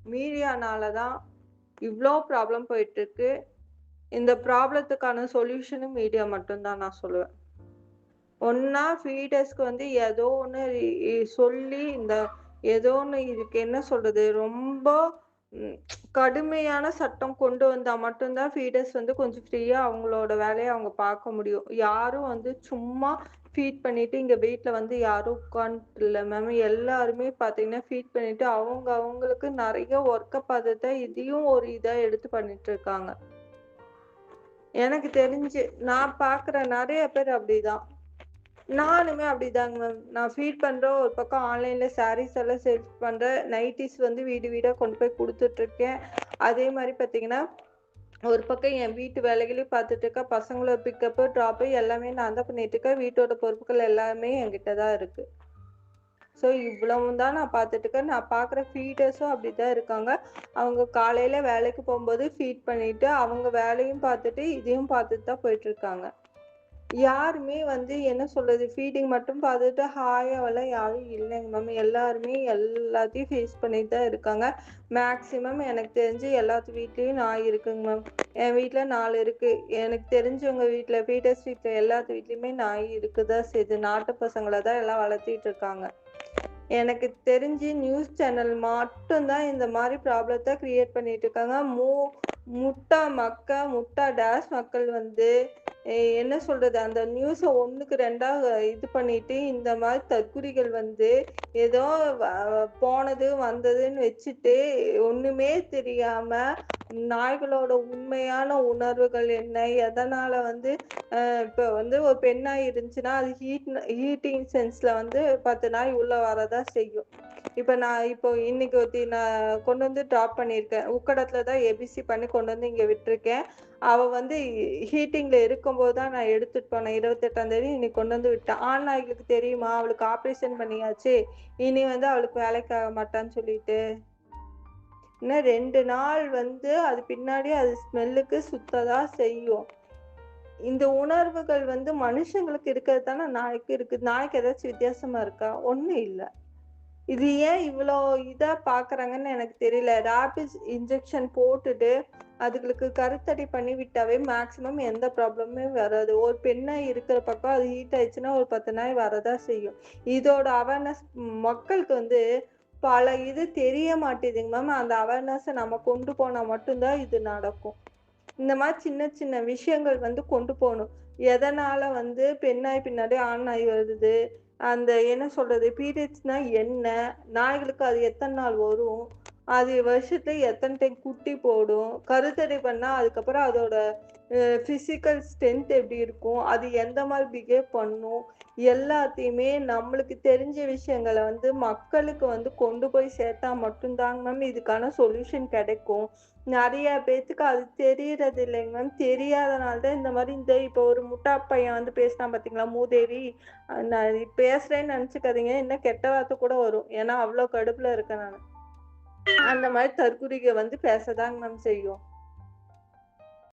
மீடியானால தான் இவ்ளோ ப்ராப்ளம் போயிட்டுருக்கு. இந்த ப்ராப்ளத்துக்கான சொல்யூஷனும் மீடியா மட்டும் தான் நான் சொல்லுவேன். ஒண்ணா ஃபீடர்ஸ்க்கு வந்து ஏதோ ஒண்ணு சொல்லி ஏதோ ஒண்ணு இதுக்கு என்ன சொல்றது? ரொம்ப ம் கடுமையான சட்டம் கொண்டு வந்தா மட்டும் தான் ஃபீடர்ஸ் வந்து கொஞ்சம் ஃப்ரீயா அவங்களோட வேலைய அவங்க பார்க்க முடியும். யாரும் வந்து சும்மா ஃபீட் பண்ணிட்டு இங்க வீட்ல வந்து யாரும் உட்கார்ந்துட்டு இல்ல மேம். எல்லாருமே பார்த்தீங்கன்னா, ஃபீட் பண்ணிட்டு அவங்களுக்கு நெறைய ஒர்க்க பார்த்துட்டு இதையும் ஒரு இதா எடுத்து பண்ணிட்டு இருக்காங்க. எனக்கு தெரிஞ்சு நான் பார்க்குற நெறைய பேர் அப்படிதான். நானுமே அப்படிதாங்க மேம். நான் ஃபீட் பண்றேன். ஒரு பக்கம் ஆன்லைன்ல சாரீஸ் எல்லாம் சேல்ஸ் பண்றேன். நைட்டீஸ் வந்து வீடு வீடா கொண்டு போய் குடுத்துட்டுருக்கேன். அதே மாரி பார்த்தீங்கன்னா, ஒரு பக்கம் என் வீட்டு வேலைகளையும் பார்த்துட்டு இருக்கேன். பசங்கள பிக்கப்பு, ட்ராப்பு எல்லாமே நான் தான் பண்ணிட்டு இருக்கேன். வீட்டோட பொறுப்புகள் எல்லாமே என்கிட்ட தான் இருக்கு. ஸோ இவ்வளவும் தான் நான் பார்த்துட்டு இருக்கேன். நான் பார்க்குற ஃபீடர்ஸும் அப்படிதான் இருக்காங்க. அவங்க காலையில வேலைக்கு போம்போது ஃபீட் பண்ணிட்டு, அவங்க வேலையும் பார்த்துட்டு, இதையும் பார்த்துட்டு தான் போயிட்டுருக்காங்க. யாருமே வந்து என்ன சொல்றது? ஃபீடிங் மட்டும் பார்த்துட்டு ஹாயாவலாம் யாரும் இல்லைங்க மேம். எல்லாருமே எல்லாத்தையும் ஃபேஸ் பண்ணிட்டு தான் இருக்காங்க. மேக்ஸிமம் எனக்கு தெரிஞ்சு எல்லாத்து வீட்லயும் நாய் இருக்குங்க மேம். என் வீட்ல 4 இருக்கு. எனக்கு தெரிஞ்சவங்க வீட்ல, ஃபீடர்ஸ் வீட்ல எல்லாத்து வீட்லயுமே நாய் இருக்க தான் செய்யுது. நாட்டு பசங்கள தான் எல்லாம் வளர்த்திட்டு இருக்காங்க. எனக்கு தெரிஞ்சு நியூஸ் சேனல் மட்டும் தான் இந்த மாரி ப்ராப்ளத்த கிரியேட் பண்ணிட்டு இருக்காங்க. முட்டா டேஷ் மக்கள் வந்து என்ன சொல்றது? அந்த நியூஸ 1க்கு 2ஆ இது பண்ணிட்டு, இந்த மாரி தற்குறிகள் வந்து ஏதோ வ போனது, வந்ததுன்னு வச்சுட்டு, ஒண்ணுமே தெரியாம நாய்களோட உண்மையான உணர்வுகள் என்ன? எதனால வந்து இப்ப வந்து ஒரு பெண் நாய் இருந்துச்சுன்னா, அது ஹீட்டிங் சென்ஸ்ல வந்து 10 நாய் உள்ள வரதான் செய்யும். இப்ப நான் இன்னைக்கு ஒருத்தி நான் கொண்டு வந்து ட்ராப் பண்ணியிருக்கேன். உக்கடத்துல தான் ஏபிசி பண்ணி கொண்டு வந்து இங்க விட்டுருக்கேன். அவ வந்து ஹீட்டிங்ல இருக்கும்போது தான் நான் எடுத்துட்டு போனேன். 28ஆம் தேதி இன்னைக்கு கொண்டு வந்து விட்டேன். ஆண் நாய்களுக்கு தெரியுமா? அவளுக்கு ஆப்ரேஷன் பண்ணியாச்சு. இனி வந்து அவளுக்கு வேலைக்கு ஆக மாட்டான்னு சொல்லிட்டு. இன்னும் 2 நாள் வந்து அது பின்னாடி அது ஸ்மெல்லுக்கு சுத்ததான் செய்யும். இந்த உணர்வுகள் வந்து மனுஷங்களுக்கு இருக்கிறது தானே நாய்க்கு இருக்கு. நாய்க்கு ஏதாச்சும் வித்தியாசமா இருக்கா? ஒண்ணும் இல்ல. இது ஏன் இவ்ளோ இதா பார்க்குறாங்கன்னு எனக்கு தெரியல. ரேபிஸ் இன்ஜெக்ஷன் போட்டுட்டு, அதுங்களுக்கு கருத்தடை பண்ணி விட்டாவே மேக்ஸிமம் எந்த ப்ராப்ளமுமே வராது. ஒரு பெண் நாய் இருக்கிற பக்கம் அது ஹீட் ஆயிடுச்சுன்னா, ஒரு 10 நாய் வரதான் செய்யும். இதோட அவேர்னஸ் மக்களுக்கு வந்து பல இது தெரிய மாட்டேதுங்க மேம். அந்த அவேர்னஸ நம்ம கொண்டு போனா மட்டும் தான் இது நடக்கும். இந்த மாரி சின்ன சின்ன விஷயங்கள் வந்து கொண்டு போணும். எதனால வந்து பெண் நாய் பின்னாடி ஆண் நாய் வருது? அந்த என்ன சொல்றது? பீரியட்ஸ்னா என்ன? நாய்களுக்கு அது எத்தன நாள் வரும்? அது வருஷத்துல எத்தன டைம் குட்டி போடும்? கருத்தடை பண்ணா அதுக்கப்புறம் அதோட ஃபிசிக்கல் ஸ்ட்ரென்த் எப்படி இருக்கும்? அது எந்த மாரி பிஹேவ் பண்ணும்? எல்லாத்தையுமே நம்மளுக்கு தெரிஞ்ச விஷயங்கள வந்து மக்களுக்கு வந்து கொண்டு போய் சேர்த்தா மட்டும் தாங்க மேம் இதுக்கான சொல்யூஷன் கிடைக்கும். நெறைய பேத்துக்கு அது தெரியறது இல்லைங்க மேம். தெரியாதனால தான் இந்த மாரி இப்போ ஒரு முட்டா பையன் வந்து பேசினான் பார்த்தீங்களா? மூதேவி. நான் பேசுறேன்னு நெனச்சுக்காதீங்க. இன்னும் கெட்ட வார்த்தை கூட வரும். ஏன்னா, அவ்ளோ கடுப்புல இருக்கேன் நானு. அந்த மாரி தற்குறிக வந்து பேசதாங்க மேம் செய்யும்.